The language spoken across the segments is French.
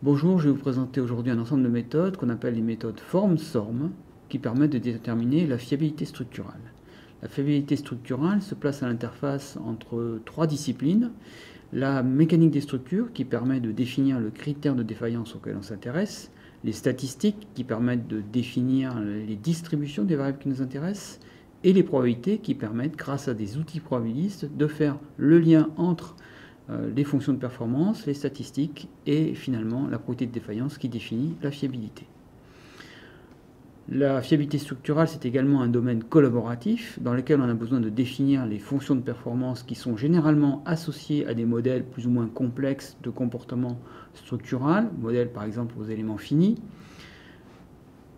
Bonjour, je vais vous présenter aujourd'hui un ensemble de méthodes qu'on appelle les méthodes forme-sorme qui permettent de déterminer la fiabilité structurale. La fiabilité structurale se place à l'interface entre trois disciplines. La mécanique des structures qui permet de définir le critère de défaillance auquel on s'intéresse, les statistiques qui permettent de définir les distributions des variables qui nous intéressent, et les probabilités qui permettent, grâce à des outils probabilistes, de faire le lien entre les fonctions de performance, les statistiques et finalement la probabilité de défaillance qui définit la fiabilité. La fiabilité structurale, c'est également un domaine collaboratif dans lequel on a besoin de définir les fonctions de performance qui sont généralement associées à des modèles plus ou moins complexes de comportement structural, modèles par exemple aux éléments finis.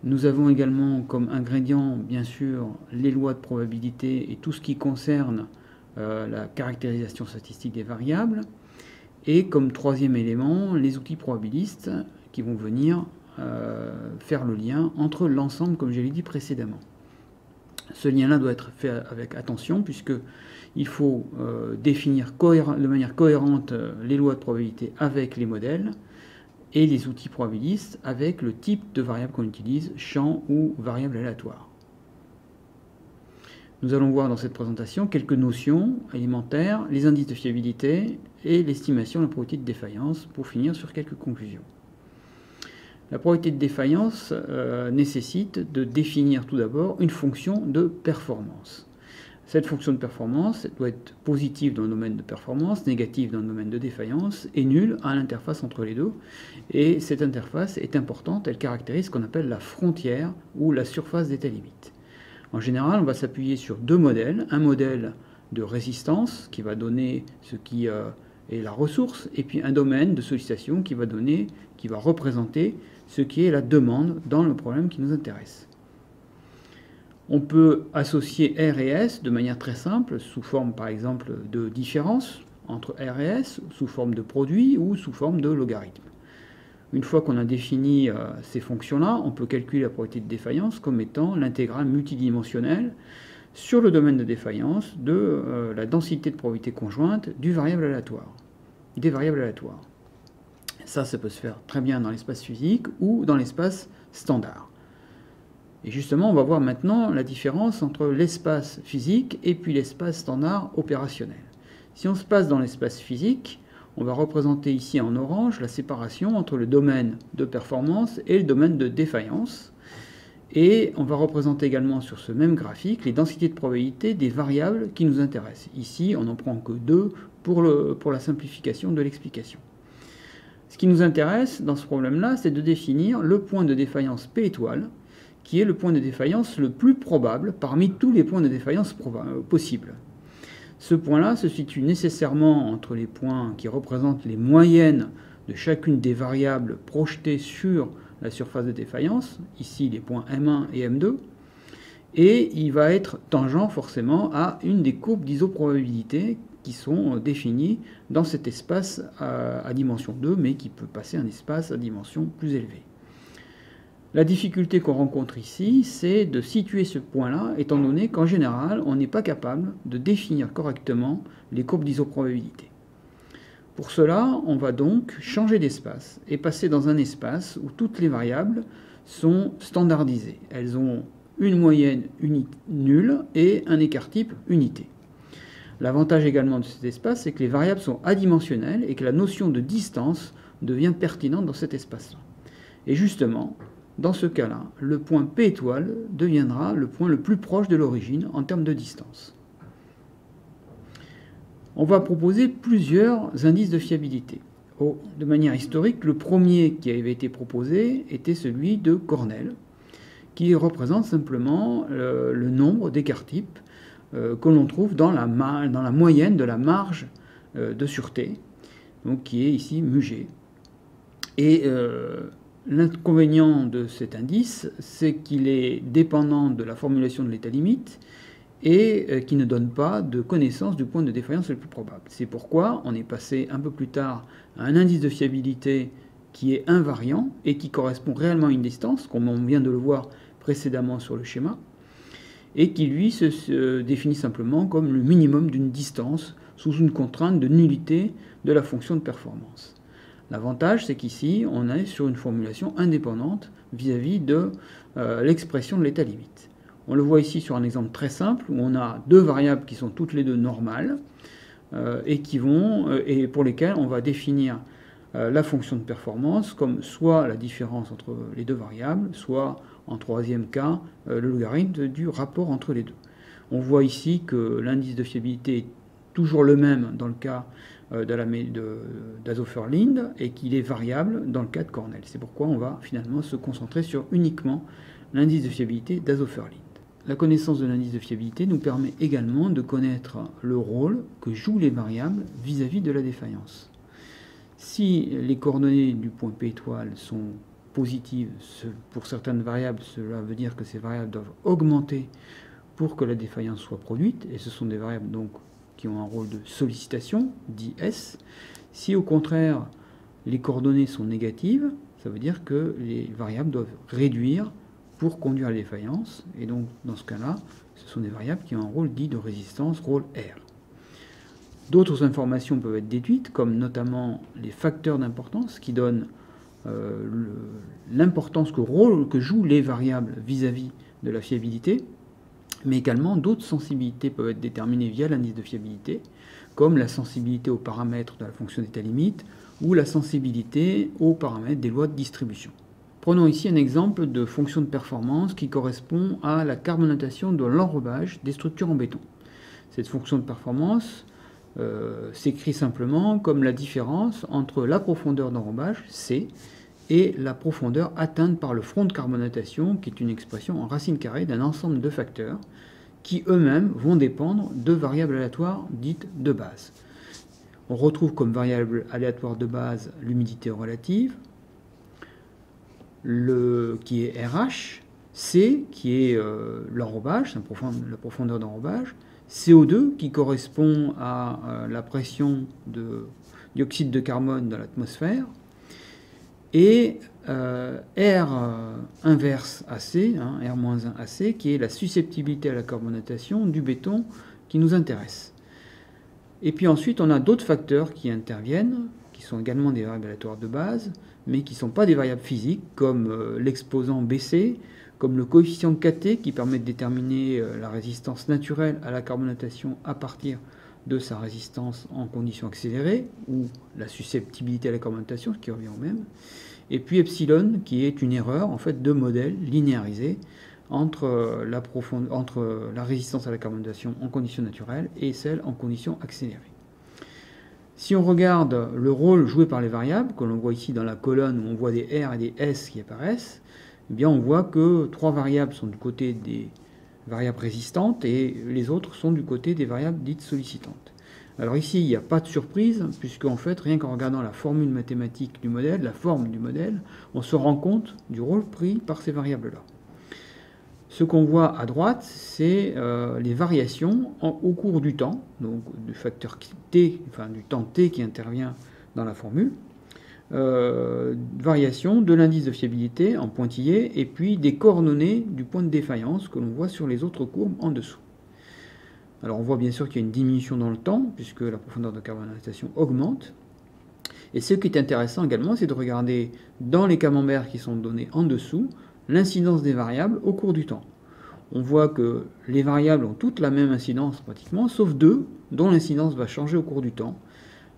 Nous avons également comme ingrédient, bien sûr, les lois de probabilité et tout ce qui concerne la caractérisation statistique des variables. Et comme troisième élément, les outils probabilistes qui vont venir faire le lien entre l'ensemble, comme je l'ai dit précédemment. Ce lien-là doit être fait avec attention, puisqu'il faut définir de manière cohérente les lois de probabilité avec les modèles, et les outils probabilistes avec le type de variable qu'on utilise, champ ou variable aléatoire. Nous allons voir dans cette présentation quelques notions élémentaires, les indices de fiabilité et l'estimation de la probabilité de défaillance, pour finir sur quelques conclusions. La probabilité de défaillance nécessite de définir tout d'abord une fonction de performance. Cette fonction de performance doit être positive dans le domaine de performance, négative dans le domaine de défaillance et nulle à l'interface entre les deux. Et cette interface est importante, elle caractérise ce qu'on appelle la frontière ou la surface d'état limite. En général, on va s'appuyer sur deux modèles. Un modèle de résistance qui va donner ce qui est la ressource, et puis un domaine de sollicitation qui va représenter ce qui est la demande dans le problème qui nous intéresse. On peut associer R et S de manière très simple, sous forme par exemple de différence entre R et S, sous forme de produit ou sous forme de logarithme. Une fois qu'on a défini ces fonctions-là, on peut calculer la probabilité de défaillance comme étant l'intégrale multidimensionnelle sur le domaine de défaillance de la densité de probabilité conjointe des variables aléatoires. Ça peut se faire très bien dans l'espace physique ou dans l'espace standard. Et justement, on va voir maintenant la différence entre l'espace physique et puis l'espace standard opérationnel. Si on se passe dans l'espace physique, on va représenter ici en orange la séparation entre le domaine de performance et le domaine de défaillance. Et on va représenter également sur ce même graphique les densités de probabilité des variables qui nous intéressent. Ici, on n'en prend que deux pour la simplification de l'explication. Ce qui nous intéresse dans ce problème-là, c'est de définir le point de défaillance P étoile, qui est le point de défaillance le plus probable parmi tous les points de défaillance possibles. Ce point-là se situe nécessairement entre les points qui représentent les moyennes de chacune des variables projetées sur la surface de défaillance, ici les points M1 et M2, et il va être tangent forcément à une des courbes d'isoprobabilité qui sont définies dans cet espace à dimension 2, mais qui peut passer un espace à dimension plus élevée. La difficulté qu'on rencontre ici, c'est de situer ce point-là, étant donné qu'en général, on n'est pas capable de définir correctement les courbes d'isoprobabilité. Pour cela, on va donc changer d'espace et passer dans un espace où toutes les variables sont standardisées. Elles ont une moyenne nulle et un écart type unité. L'avantage également de cet espace, c'est que les variables sont adimensionnelles et que la notion de distance devient pertinente dans cet espace-là. Et justement, dans ce cas-là, le point P étoile deviendra le point le plus proche de l'origine en termes de distance. On va proposer plusieurs indices de fiabilité. De manière historique, le premier qui avait été proposé était celui de Cornell, qui représente simplement le nombre d'écarts types que l'on trouve dans la moyenne de la marge de sûreté, donc qui est ici μg. Et l'inconvénient de cet indice, c'est qu'il est dépendant de la formulation de l'état limite et qui ne donne pas de connaissance du point de défaillance le plus probable. C'est pourquoi on est passé un peu plus tard à un indice de fiabilité qui est invariant et qui correspond réellement à une distance, comme on vient de le voir précédemment sur le schéma, et qui lui se définit simplement comme le minimum d'une distance sous une contrainte de nullité de la fonction de performance. L'avantage, c'est qu'ici, on est sur une formulation indépendante vis-à-vis de l'expression de l'état limite. On le voit ici sur un exemple très simple, où on a deux variables qui sont toutes les deux normales, et pour lesquelles on va définir la fonction de performance comme soit la différence entre les deux variables, soit, en troisième cas, le logarithme du rapport entre les deux. On voit ici que l'indice de fiabilité est toujours le même dans le cas d'Hazofer-Lind et qu'il est variable dans le cas de Cornell. C'est pourquoi on va finalement se concentrer sur uniquement l'indice de fiabilité d'Hazofer-Lind. La connaissance de l'indice de fiabilité nous permet également de connaître le rôle que jouent les variables vis-à-vis de la défaillance. Si les coordonnées du point P étoile sont positives, pour certaines variables, cela veut dire que ces variables doivent augmenter pour que la défaillance soit produite, et ce sont des variables donc qui ont un rôle de sollicitation, dit S. Si au contraire les coordonnées sont négatives, ça veut dire que les variables doivent réduire pour conduire à la défaillance, et donc dans ce cas-là, ce sont des variables qui ont un rôle dit de résistance, rôle R. D'autres informations peuvent être déduites, comme notamment les facteurs d'importance qui donnent l'importance que jouent les variables vis-à-vis de la fiabilité, mais également d'autres sensibilités peuvent être déterminées via l'indice de fiabilité, comme la sensibilité aux paramètres de la fonction d'état limite ou la sensibilité aux paramètres des lois de distribution. Prenons ici un exemple de fonction de performance qui correspond à la carbonatation de l'enrobage des structures en béton. Cette fonction de performance s'écrit simplement comme la différence entre la profondeur d'enrobage, C, et la profondeur atteinte par le front de carbonatation, qui est une expression en racine carrée d'un ensemble de facteurs qui eux-mêmes vont dépendre de variables aléatoires dites de base. On retrouve comme variable aléatoire de base l'humidité relative, qui est RH, C qui est l'enrobage, la profondeur d'enrobage, CO2 qui correspond à la pression de dioxyde de carbone dans l'atmosphère, et R inverse AC, R-1 AC, qui est la susceptibilité à la carbonatation du béton qui nous intéresse. Et puis ensuite, on a d'autres facteurs qui interviennent, qui sont également des variables aléatoires de base, mais qui ne sont pas des variables physiques, comme l'exposant BC, comme le coefficient KT, qui permet de déterminer la résistance naturelle à la carbonatation à partir de sa résistance en conditions accélérées, ou la susceptibilité à la carbonatation, ce qui revient au même, et puis epsilon, qui est une erreur en fait de modèle linéarisé entre la résistance à la carbonatation en conditions naturelles et celle en conditions accélérées. Si on regarde le rôle joué par les variables, que l'on voit ici dans la colonne où on voit des R et des S qui apparaissent, eh bien on voit que trois variables sont du côté des variables résistantes et les autres sont du côté des variables dites sollicitantes. Alors ici, il n'y a pas de surprise, puisque en fait, rien qu'en regardant la formule mathématique du modèle, la forme du modèle, on se rend compte du rôle pris par ces variables-là. Ce qu'on voit à droite, c'est les variations au cours du temps, donc du facteur t, enfin du temps t qui intervient dans la formule, variation de l'indice de fiabilité en pointillé, et puis des coordonnées du point de défaillance que l'on voit sur les autres courbes en dessous. Alors on voit bien sûr qu'il y a une diminution dans le temps, puisque la profondeur de carbonatation augmente. Et ce qui est intéressant également, c'est de regarder dans les camemberts qui sont donnés en dessous, l'incidence des variables au cours du temps. On voit que les variables ont toutes la même incidence pratiquement, sauf deux, dont l'incidence va changer au cours du temps.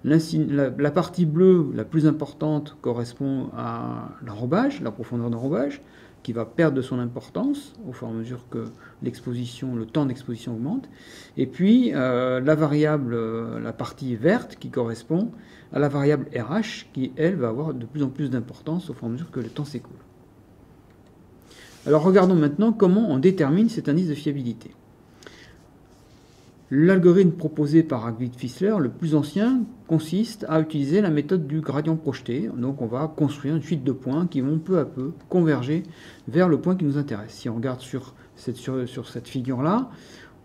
La partie bleue, la plus importante, correspond à l'enrobage, la profondeur d'enrobage, qui va perdre de son importance au fur et à mesure que le temps d'exposition augmente. Et puis la variable, la partie verte, qui correspond à la variable RH, qui, elle, va avoir de plus en plus d'importance au fur et à mesure que le temps s'écoule. Alors regardons maintenant comment on détermine cet indice de fiabilité. L'algorithme proposé par Hagvik-Fissler, le plus ancien, consiste à utiliser la méthode du gradient projeté. Donc on va construire une suite de points qui vont peu à peu converger vers le point qui nous intéresse. Si on regarde sur cette figure-là,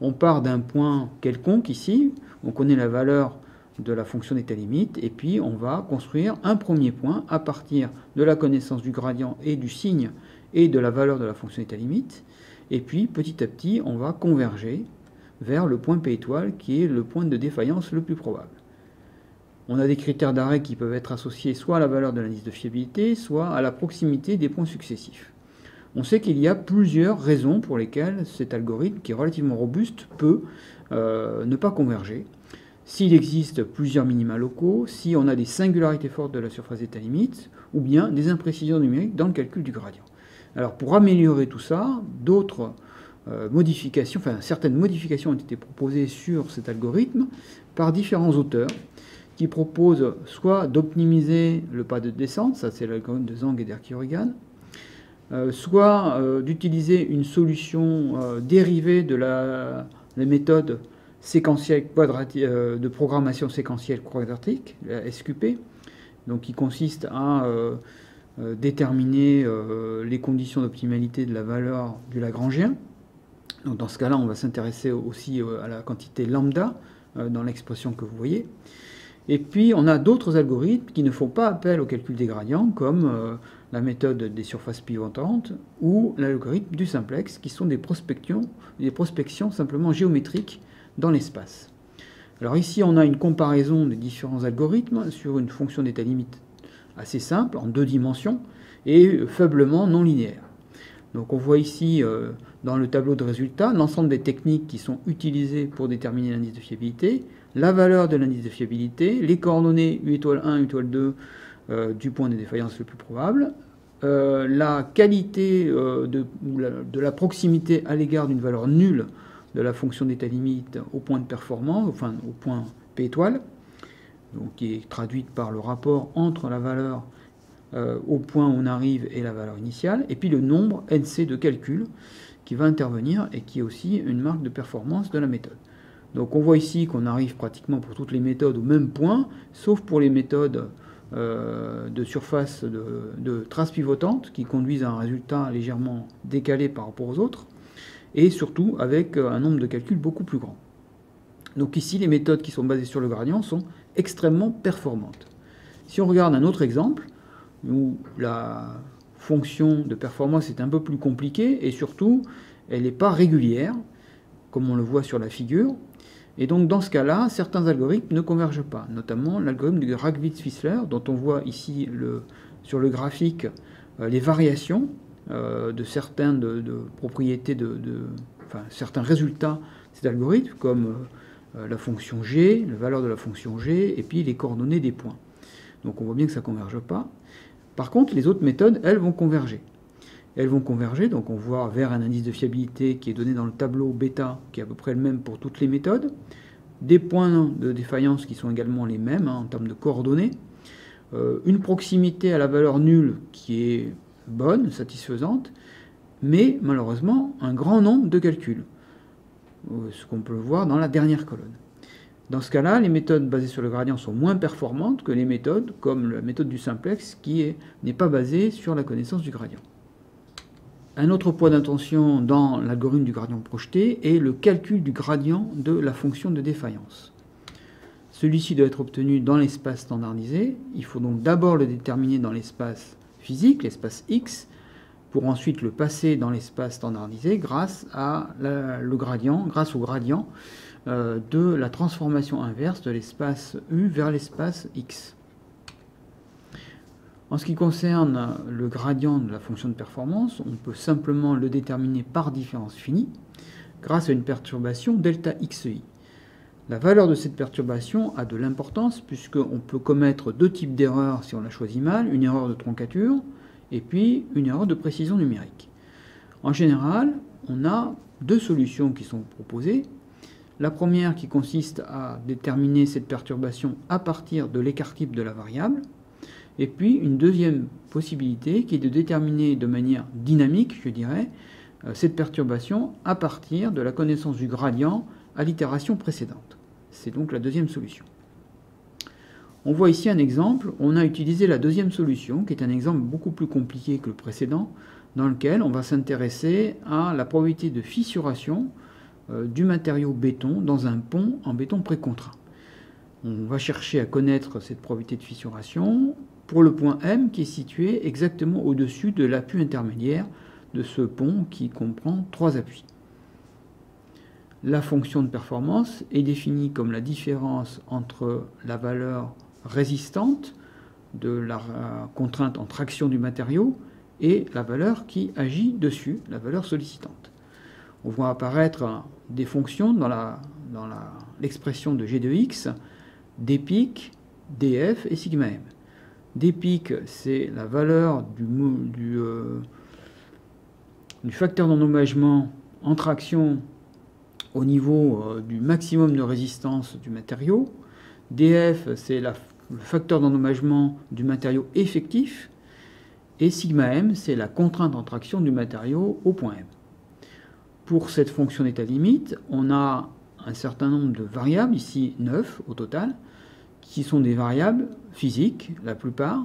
on part d'un point quelconque ici, on connaît la valeur de la fonction d'état limite, et puis on va construire un premier point à partir de la connaissance du gradient et du signe et de la valeur de la fonction d'état limite, et puis petit à petit on va converger vers le point P étoile qui est le point de défaillance le plus probable. On a des critères d'arrêt qui peuvent être associés soit à la valeur de l'indice de fiabilité, soit à la proximité des points successifs. On sait qu'il y a plusieurs raisons pour lesquelles cet algorithme, qui est relativement robuste, peut ne pas converger. S'il existe plusieurs minima locaux, si on a des singularités fortes de la surface d'état limite, ou bien des imprécisions numériques dans le calcul du gradient. Alors pour améliorer tout ça, certaines modifications ont été proposées sur cet algorithme par différents auteurs qui proposent soit d'optimiser le pas de descente, ça c'est l'algorithme de Zhang et d'Erkki-Horrigan, soit d'utiliser une solution dérivée de la méthode séquentielle de programmation séquentielle quadratique, la SQP, donc qui consiste à déterminer les conditions d'optimalité de la valeur du Lagrangien. Donc dans ce cas-là, on va s'intéresser aussi à la quantité lambda dans l'expression que vous voyez. Et puis on a d'autres algorithmes qui ne font pas appel au calcul des gradients, comme la méthode des surfaces pivotantes ou l'algorithme du simplex, qui sont des prospections simplement géométriques dans l'espace. Alors ici, on a une comparaison des différents algorithmes sur une fonction d'état limite assez simple, en 2 dimensions, et faiblement non linéaire. Donc on voit ici, dans le tableau de résultats, l'ensemble des techniques qui sont utilisées pour déterminer l'indice de fiabilité, la valeur de l'indice de fiabilité, les coordonnées U étoile 1, U étoile 2 du point de défaillance le plus probable, la qualité de la proximité à l'égard d'une valeur nulle de la fonction d'état limite au point de performance, enfin au point P étoile, donc qui est traduite par le rapport entre la valeur au point où on arrive et la valeur initiale, et puis le nombre NC de calcul qui va intervenir et qui est aussi une marque de performance de la méthode. Donc on voit ici qu'on arrive pratiquement pour toutes les méthodes au même point, sauf pour les méthodes de surface de traces pivotantes qui conduisent à un résultat légèrement décalé par rapport aux autres, et surtout avec un nombre de calculs beaucoup plus grand. Donc ici, les méthodes qui sont basées sur le gradient sont extrêmement performantes. Si on regarde un autre exemple, où la fonction de performance est un peu plus compliquée, et surtout, elle n'est pas régulière, comme on le voit sur la figure, et donc dans ce cas-là, certains algorithmes ne convergent pas, notamment l'algorithme de Ragwitz-Fissler, dont on voit ici sur le graphique les variations de certaines propriétés, certains résultats de cet algorithme, comme la fonction G, la valeur de la fonction G, et puis les coordonnées des points. Donc on voit bien que ça ne converge pas. Par contre, les autres méthodes, elles, vont converger. Elles vont converger, donc on voit vers un indice de fiabilité qui est donné dans le tableau bêta, qui est à peu près le même pour toutes les méthodes, des points de défaillance qui sont également les mêmes en termes de coordonnées, une proximité à la valeur nulle qui est bonne, satisfaisante, mais malheureusement un grand nombre de calculs, ce qu'on peut voir dans la dernière colonne. Dans ce cas-là, les méthodes basées sur le gradient sont moins performantes que les méthodes comme la méthode du simplex qui n'est pas basée sur la connaissance du gradient. Un autre point d'attention dans l'algorithme du gradient projeté est le calcul du gradient de la fonction de défaillance. Celui-ci doit être obtenu dans l'espace standardisé. Il faut donc d'abord le déterminer dans l'espace physique, l'espace X, pour ensuite le passer dans l'espace standardisé grâce au gradient de la transformation inverse de l'espace U vers l'espace X. En ce qui concerne le gradient de la fonction de performance, on peut simplement le déterminer par différence finie grâce à une perturbation delta xi. La valeur de cette perturbation a de l'importance puisqu'on peut commettre 2 types d'erreurs si on la choisit mal, une erreur de troncature et puis une erreur de précision numérique. En général, on a 2 solutions qui sont proposées. La première qui consiste à déterminer cette perturbation à partir de l'écart type de la variable, et puis une deuxième possibilité qui est de déterminer de manière dynamique, je dirais, cette perturbation à partir de la connaissance du gradient à l'itération précédente. C'est donc la deuxième solution. On voit ici un exemple, on a utilisé la deuxième solution, qui est un exemple beaucoup plus compliqué que le précédent, dans lequel on va s'intéresser à la probabilité de fissuration du matériau béton dans un pont en béton précontraint. On va chercher à connaître cette probabilité de fissuration pour le point M qui est situé exactement au-dessus de l'appui intermédiaire de ce pont qui comprend 3 appuis. La fonction de performance est définie comme la différence entre la valeur résistante de la contrainte en traction du matériau et la valeur qui agit dessus, la valeur sollicitante. On voit apparaître des fonctions dans l'expression de G de X, d pic, df et sigma m. d pic, c'est la valeur du facteur d'endommagement en traction au niveau du maximum de résistance du matériau. df, c'est le facteur d'endommagement du matériau effectif. Et sigma m, c'est la contrainte en traction du matériau au point M. Pour cette fonction d'état limite, on a un certain nombre de variables, ici 9 au total, qui sont des variables physiques, la plupart.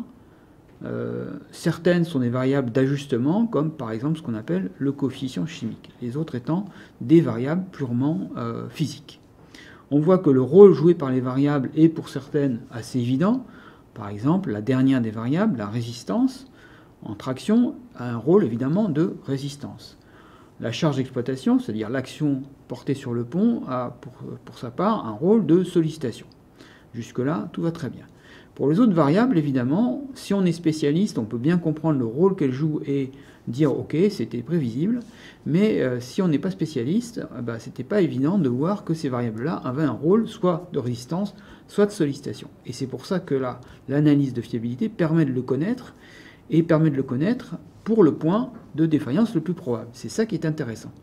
Certaines sont des variables d'ajustement, comme par exemple ce qu'on appelle le coefficient chimique, les autres étant des variables purement physiques. On voit que le rôle joué par les variables est pour certaines assez évident. Par exemple, la dernière des variables, la résistance, en traction, a un rôle évidemment de résistance. La charge d'exploitation, c'est-à-dire l'action portée sur le pont, a pour sa part un rôle de sollicitation. Jusque-là, tout va très bien. Pour les autres variables, évidemment, si on est spécialiste, on peut bien comprendre le rôle qu'elles jouent et dire « ok, c'était prévisible », mais si on n'est pas spécialiste, c'était pas évident de voir que ces variables-là avaient un rôle soit de résistance, soit de sollicitation. Et c'est pour ça que l'analyse de fiabilité permet de le connaître, et permet de le connaître pour le point de défaillance le plus probable. C'est ça qui est intéressant.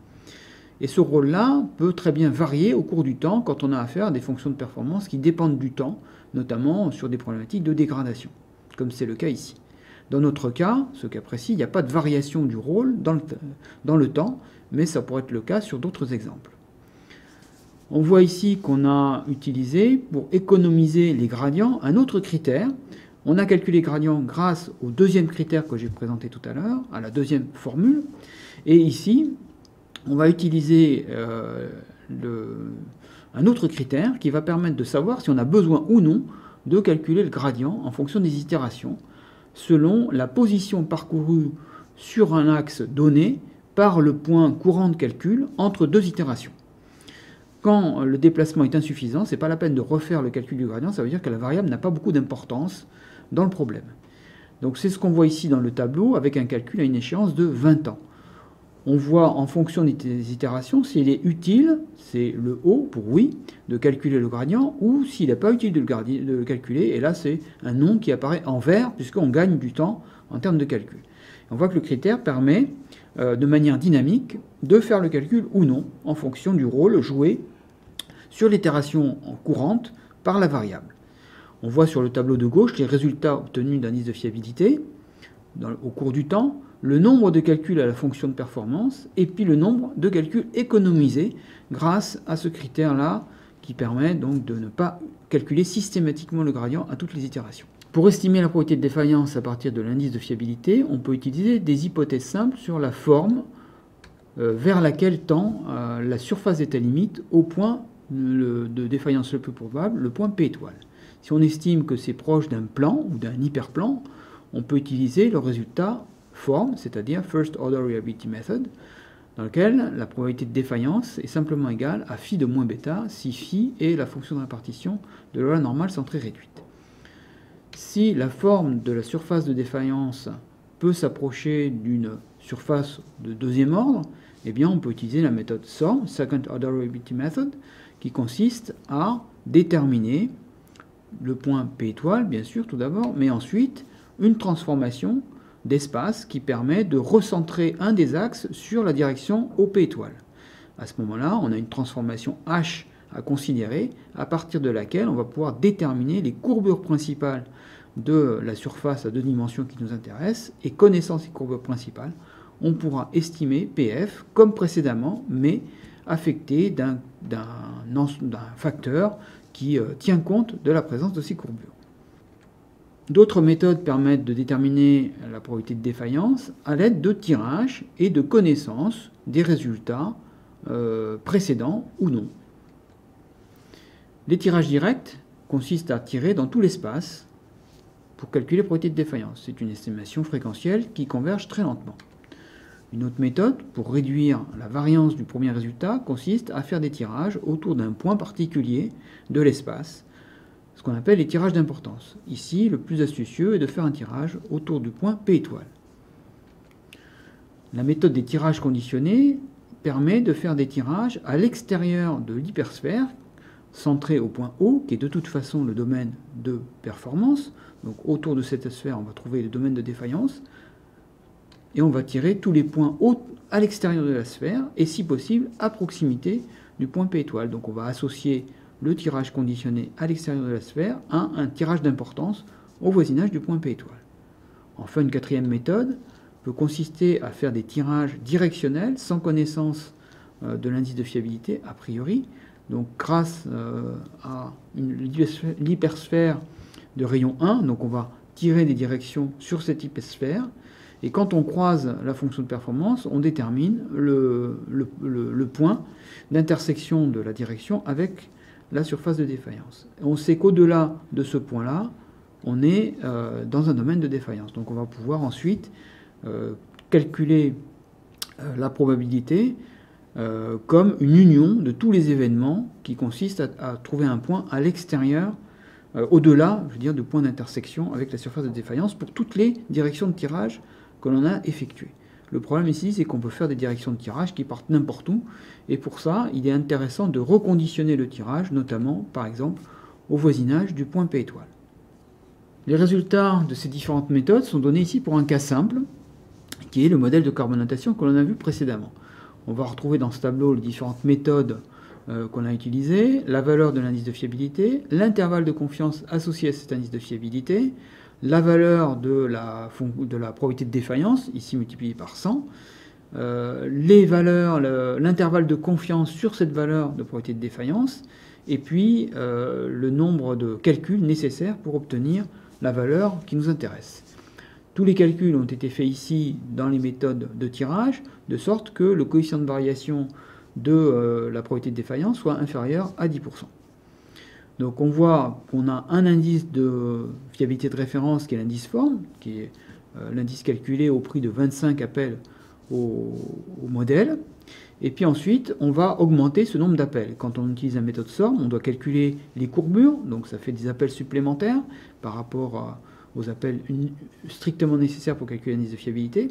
Et ce rôle-là peut très bien varier au cours du temps quand on a affaire à des fonctions de performance qui dépendent du temps, notamment sur des problématiques de dégradation, comme c'est le cas ici. Dans notre cas, ce cas précis, il n'y a pas de variation du rôle dans le temps, mais ça pourrait être le cas sur d'autres exemples. On voit ici qu'on a utilisé, pour économiser les gradients, un autre critère. On a calculé les gradients grâce au deuxième critère que j'ai présenté tout à l'heure, à la deuxième formule. Et ici, on va utiliser un autre critère qui va permettre de savoir si on a besoin ou non de calculer le gradient en fonction des itérations, selon la position parcourue sur un axe donné par le point courant de calcul entre deux itérations. Quand le déplacement est insuffisant, ce n'est pas la peine de refaire le calcul du gradient, ça veut dire que la variable n'a pas beaucoup d'importance dans le problème. Donc c'est ce qu'on voit ici dans le tableau avec un calcul à une échéance de 20 ans. On voit en fonction des itérations s'il est utile, c'est le haut pour oui, de calculer le gradient, ou s'il n'est pas utile de le calculer, et là c'est un non qui apparaît en vert puisqu'on gagne du temps en termes de calcul. On voit que le critère permet de manière dynamique de faire le calcul ou non en fonction du rôle joué sur l'itération courante par la variable. On voit sur le tableau de gauche les résultats obtenus d'indice de fiabilité au cours du temps, le nombre de calculs à la fonction de performance et puis le nombre de calculs économisés grâce à ce critère-là qui permet donc de ne pas calculer systématiquement le gradient à toutes les itérations. Pour estimer la probabilité de défaillance à partir de l'indice de fiabilité, on peut utiliser des hypothèses simples sur la forme vers laquelle tend la surface d'état limite au point de défaillance le plus probable, le point P étoile. Si on estime que c'est proche d'un plan ou d'un hyperplan, on peut utiliser le résultat forme, c'est-à-dire First Order Reliability Method, dans lequel la probabilité de défaillance est simplement égale à phi de moins bêta, si phi est la fonction de répartition de la loi normale centrée réduite. Si la forme de la surface de défaillance peut s'approcher d'une surface de deuxième ordre, eh bien on peut utiliser la méthode SORM, Second Order Reliability Method, qui consiste à déterminer le point P étoile, bien sûr, tout d'abord, mais ensuite une transformation d'espace qui permet de recentrer un des axes sur la direction au P étoile. À ce moment-là, on a une transformation H à considérer, à partir de laquelle on va pouvoir déterminer les courbures principales de la surface à deux dimensions qui nous intéresse, et connaissant ces courbures principales, on pourra estimer PF comme précédemment, mais affecté d'un facteur qui tient compte de la présence de ces courbures. D'autres méthodes permettent de déterminer la probabilité de défaillance à l'aide de tirages et de connaissance des résultats précédents ou non. Les tirages directs consistent à tirer dans tout l'espace pour calculer la probabilité de défaillance. C'est une estimation fréquentielle qui converge très lentement. Une autre méthode pour réduire la variance du premier résultat consiste à faire des tirages autour d'un point particulier de l'espace ce qu'on appelle les tirages d'importance. Ici, le plus astucieux est de faire un tirage autour du point P étoile. La méthode des tirages conditionnés permet de faire des tirages à l'extérieur de l'hypersphère, centré au point O, qui est de toute façon le domaine de performance. Donc autour de cette sphère, on va trouver le domaine de défaillance. Et on va tirer tous les points hauts à l'extérieur de la sphère, et si possible, à proximité du point P étoile. Donc on va associer le tirage conditionné à l'extérieur de la sphère à un tirage d'importance au voisinage du point P étoile. Enfin, une quatrième méthode peut consister à faire des tirages directionnels sans connaissance de l'indice de fiabilité a priori. Donc grâce à l'hypersphère de rayon 1, donc on va tirer des directions sur cette hypersphère, et quand on croise la fonction de performance, on détermine le point d'intersection de la direction avec la surface de défaillance. Et on sait qu'au-delà de ce point-là, on est dans un domaine de défaillance. Donc on va pouvoir ensuite calculer la probabilité comme une union de tous les événements qui consiste à trouver un point à l'extérieur, au-delà, je veux dire, du point d'intersection avec la surface de défaillance pour toutes les directions de tirage que l'on a effectuées. Le problème ici, c'est qu'on peut faire des directions de tirage qui partent n'importe où, et pour ça, il est intéressant de reconditionner le tirage, notamment, par exemple, au voisinage du point P étoile. Les résultats de ces différentes méthodes sont donnés ici pour un cas simple, qui est le modèle de carbonatation que l'on a vu précédemment. On va retrouver dans ce tableau les différentes méthodes qu'on a utilisées, la valeur de l'indice de fiabilité, l'intervalle de confiance associé à cet indice de fiabilité, la valeur de la probabilité de défaillance, ici multipliée par 100, les valeurs, l'intervalle de confiance sur cette valeur de probabilité de défaillance, et puis le nombre de calculs nécessaires pour obtenir la valeur qui nous intéresse. Tous les calculs ont été faits ici dans les méthodes de tirage, de sorte que le coefficient de variation de la probabilité de défaillance soit inférieur à 10%. Donc on voit qu'on a un indice de fiabilité de référence qui est l'indice forme, qui est l'indice calculé au prix de 25 appels au modèle. Et puis ensuite, on va augmenter ce nombre d'appels. Quand on utilise la méthode SORM, on doit calculer les courbures, donc ça fait des appels supplémentaires par rapport aux appels strictement nécessaires pour calculer l'indice de fiabilité.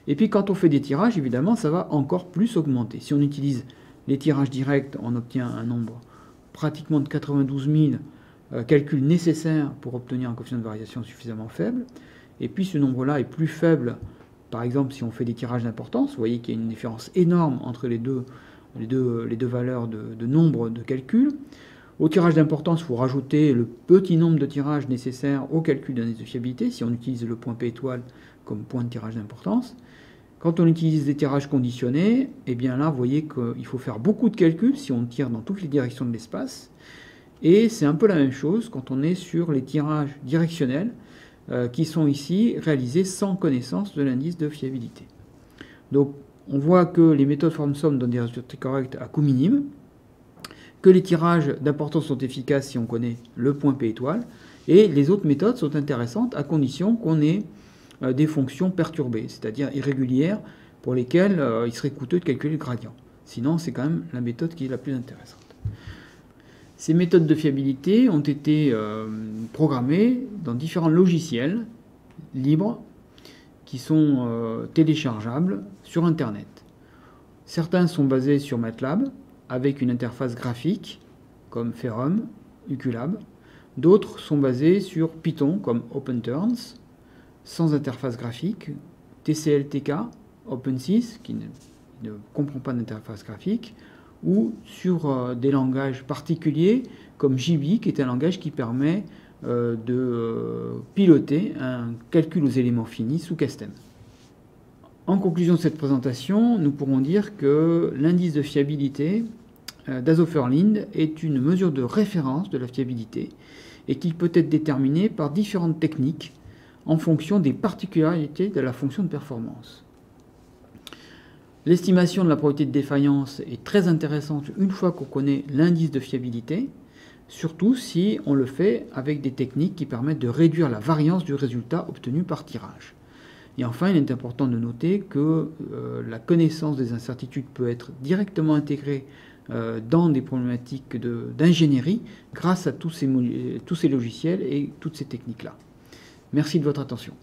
Et puis quand on fait des tirages, évidemment, ça va encore plus augmenter. Si on utilise les tirages directs, on obtient un nombre pratiquement de 92 000 calculs nécessaires pour obtenir un coefficient de variation suffisamment faible. Et puis ce nombre-là est plus faible, par exemple, si on fait des tirages d'importance. Vous voyez qu'il y a une différence énorme entre les deux valeurs de nombre de calculs. Au tirage d'importance, il faut rajouter le petit nombre de tirages nécessaires au calcul d'indice de fiabilité, si on utilise le point P étoile comme point de tirage d'importance. Quand on utilise des tirages conditionnés, eh bien là, vous voyez qu'il faut faire beaucoup de calculs si on tire dans toutes les directions de l'espace. Et c'est un peu la même chose quand on est sur les tirages directionnels, qui sont ici réalisés sans connaissance de l'indice de fiabilité. Donc, on voit que les méthodes forme-somme donnent des résultats corrects à coût minime, que les tirages d'importance sont efficaces si on connaît le point P étoile, et les autres méthodes sont intéressantes à condition qu'on ait des fonctions perturbées, c'est-à-dire irrégulières, pour lesquelles il serait coûteux de calculer le gradient. Sinon, c'est quand même la méthode qui est la plus intéressante. Ces méthodes de fiabilité ont été programmées dans différents logiciels libres qui sont téléchargeables sur Internet. Certains sont basés sur MATLAB avec une interface graphique comme Ferrum, Uculab. D'autres sont basés sur Python comme OpenTurns, sans interface graphique, TCL/TK, OpenSys, qui ne comprend pas d'interface graphique, ou sur des langages particuliers comme JB, qui est un langage qui permet de piloter un calcul aux éléments finis sous Castem. En conclusion de cette présentation, nous pourrons dire que l'indice de fiabilité d'Azoffer-Linde est une mesure de référence de la fiabilité et qui peut être déterminée par différentes techniques en fonction des particularités de la fonction de performance. L'estimation de la probabilité de défaillance est très intéressante une fois qu'on connaît l'indice de fiabilité, surtout si on le fait avec des techniques qui permettent de réduire la variance du résultat obtenu par tirage. Et enfin, il est important de noter que la connaissance des incertitudes peut être directement intégrée dans des problématiques d'ingénierie grâce à tous ces logiciels et toutes ces techniques-là. Merci de votre attention.